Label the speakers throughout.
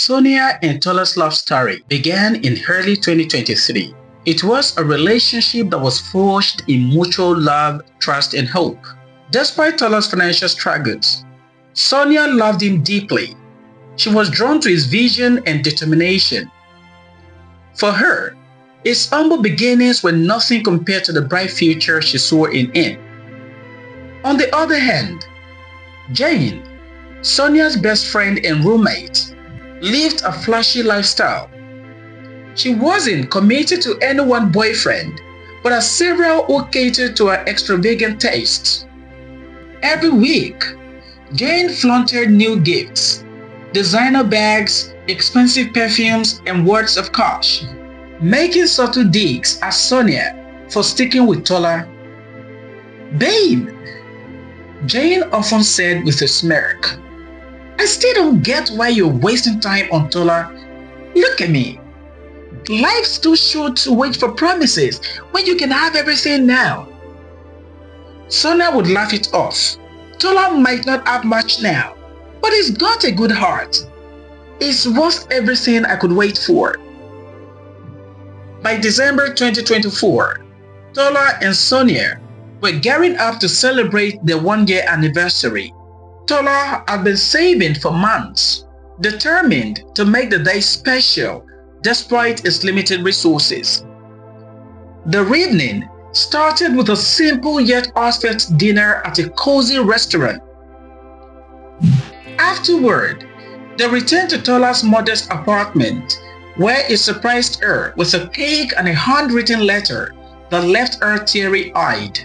Speaker 1: Sonia and Tola's love story began in early 2023. It was a relationship that was forged in mutual love, trust, and hope. Despite Tola's financial struggles, Sonia loved him deeply. She was drawn to his vision and determination. For her, his humble beginnings were nothing compared to the bright future she saw in him. On the other hand, Jane, Sonia's best friend and roommate, lived a flashy lifestyle. She wasn't committed to any one boyfriend, but had several who catered to her extravagant tastes. Every week, Jane flaunted new gifts, designer bags, expensive perfumes, and words of cash, making subtle digs at Sonia for sticking with Tola. "Babe," Jane often said with a smirk, "I still don't get why you're wasting time on Tola. Look at me. Life's too short to wait for promises when you can have everything now." Sonia would laugh it off. "Tola might not have much now, but he's got a good heart. It's worth everything I could wait for." By December 2024, Tola and Sonia were gearing up to celebrate their one-year anniversary. Tola had been saving for months, determined to make the day special despite its limited resources. The evening started with a simple yet heartfelt dinner at a cozy restaurant. Afterward, they returned to Tola's modest apartment, where he surprised her with a cake and a handwritten letter that left her teary-eyed.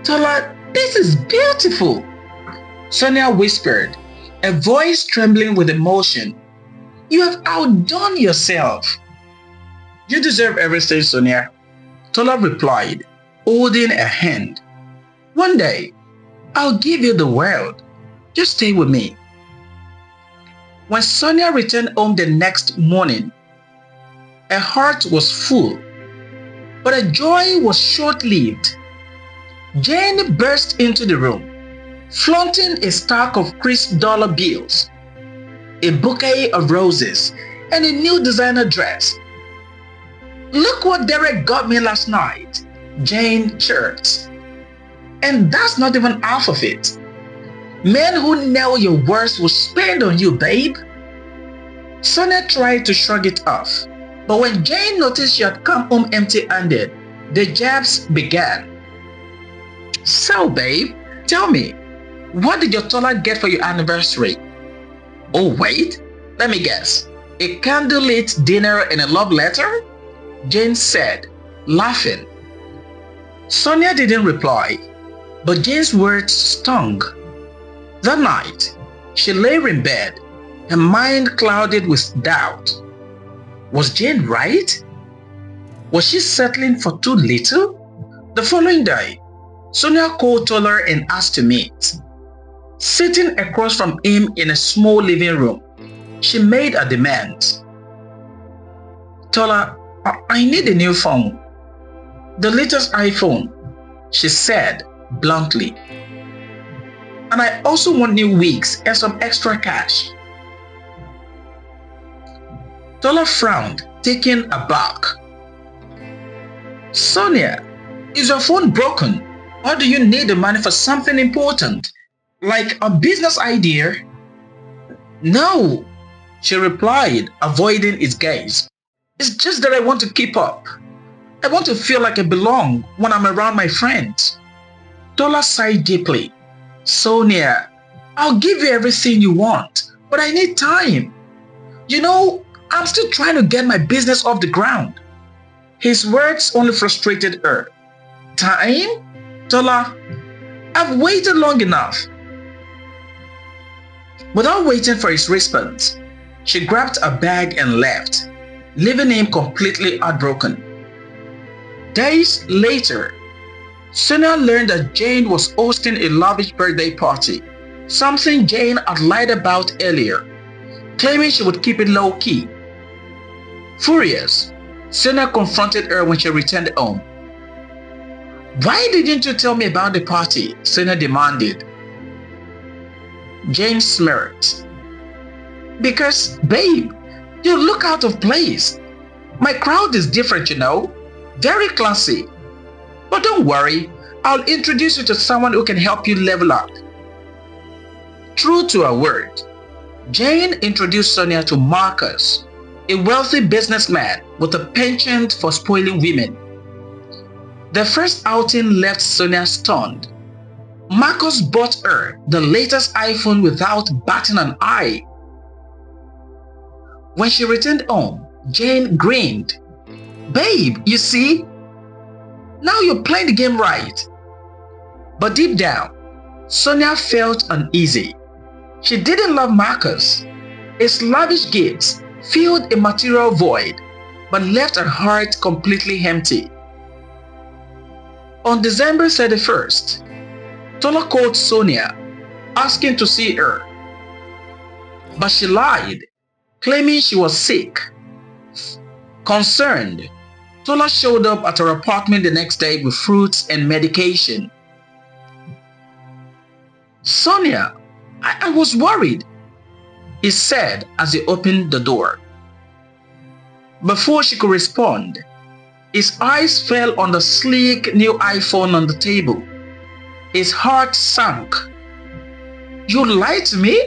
Speaker 1: "Tola, this is beautiful," Sonia whispered, a voice trembling with emotion. "You have outdone yourself." "You deserve everything, Sonia," Tola replied, holding her hand. "One day, I'll give you the world. Just stay with me." When Sonia returned home the next morning, her heart was full, but her joy was short-lived. Jane burst into the room, flaunting a stack of crisp dollar bills, a bouquet of roses, and a new designer dress. "Look what Derek got me last night," Jane chirped. "And that's not even half of it. Men who know your worth will spend on you, babe." Sonia tried to shrug it off, but when Jane noticed she had come home empty-handed, the jabs began. "So, babe, tell me, what did your Tola get for your anniversary?" "Oh, wait, let me guess. A candlelit dinner and a love letter?" Jane said, laughing. Sonia didn't reply, but Jane's words stung. That night, she lay in bed, her mind clouded with doubt. Was Jane right? Was she settling for too little? The following day, Sonia called Tola and asked to meet. Sitting across from him in a small living room, she made a demand. "Tola, I need a new phone. The latest iPhone," she said bluntly. "And I also want new wigs and some extra cash." Tola frowned, taken aback. "Sonia, is your phone broken? Or do you need the money for something important, like a business idea?" "No," she replied, avoiding his gaze. "It's just that I want to keep up. I want to feel like I belong when I'm around my friends." Tola sighed deeply. "Sonia, I'll give you everything you want, but I need time. You know, I'm still trying to get my business off the ground." His words only frustrated her. "Time? Tola, I've waited long enough." Without waiting for his response, she grabbed a bag and left, leaving him completely heartbroken. Days later, Sonia learned that Jane was hosting a lavish birthday party, something Jane had lied about earlier, claiming she would keep it low-key. Furious, Sonia confronted her when she returned home. "Why didn't you tell me about the party?" Sonia demanded. Jane smirked. Because, babe, you look out of place. My crowd is different, very classy. But don't worry, I'll introduce you to someone who can help you level up. True to her word, Jane introduced Sonia to Marcus, a wealthy businessman with a penchant for spoiling women. The first outing left Sonia stunned. Marcus bought her the latest iPhone without batting an eye. When she returned home, Jane grinned. Babe, you see? Now you're playing the game right. But deep down, Sonia felt uneasy. She didn't love Marcus. His lavish gifts filled a material void, but left her heart completely empty. On December 31st, Tola called Sonia, asking to see her. But she lied, claiming she was sick. Concerned, Tola showed up at her apartment the next day with fruits and medication. Sonia, I was worried, he said as he opened the door. Before she could respond, his eyes fell on the sleek new iPhone on the table. His heart sank. You lied to me?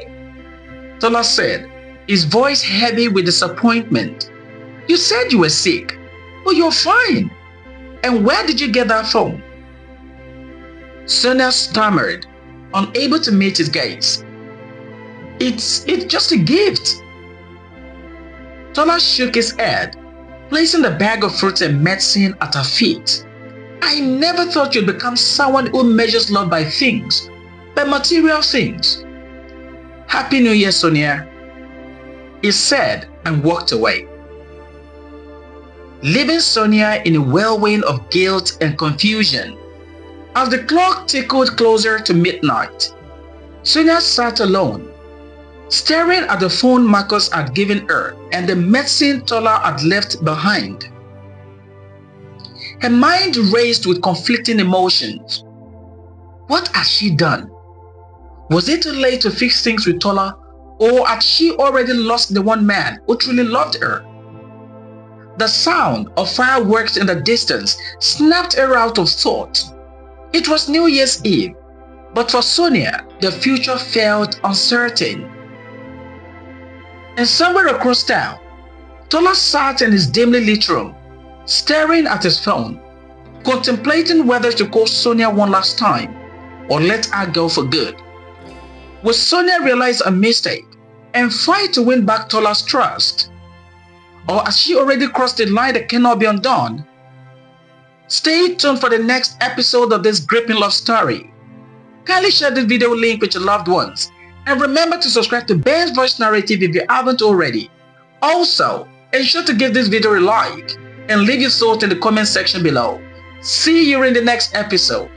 Speaker 1: Tola said, his voice heavy with disappointment. You said you were sick, but you're fine. And where did you get that phone? Sonia stammered, unable to meet his gaze. It's just a gift. Tola shook his head, placing the bag of fruits and medicine at her feet. I never thought you'd become someone who measures love by things, by material things. Happy New Year, Sonia, he said and walked away, leaving Sonia in a whirlwind of guilt and confusion. As the clock tickled closer to midnight, Sonia sat alone, staring at the phone Marcus had given her and the medicine Tola had left behind. Her mind raced with conflicting emotions. What had she done? Was it too late to fix things with Tola, or had she already lost the one man who truly loved her? The sound of fireworks in the distance snapped her out of thought. It was New Year's Eve, but for Sonia, the future felt uncertain. And somewhere across town, Tola sat in his dimly lit room, staring at his phone, contemplating whether to call Sonia one last time or let her go for good. Would Sonia realize a mistake and fight to win back Tola's trust? Or has she already crossed the line that cannot be undone? Stay tuned for the next episode of this gripping love story. Kindly share this video link with your loved ones. And remember to subscribe to Ben's Voice Narrative if you haven't already. Also, ensure to give this video a like and leave your thoughts in the comment section below. See you in the next episode.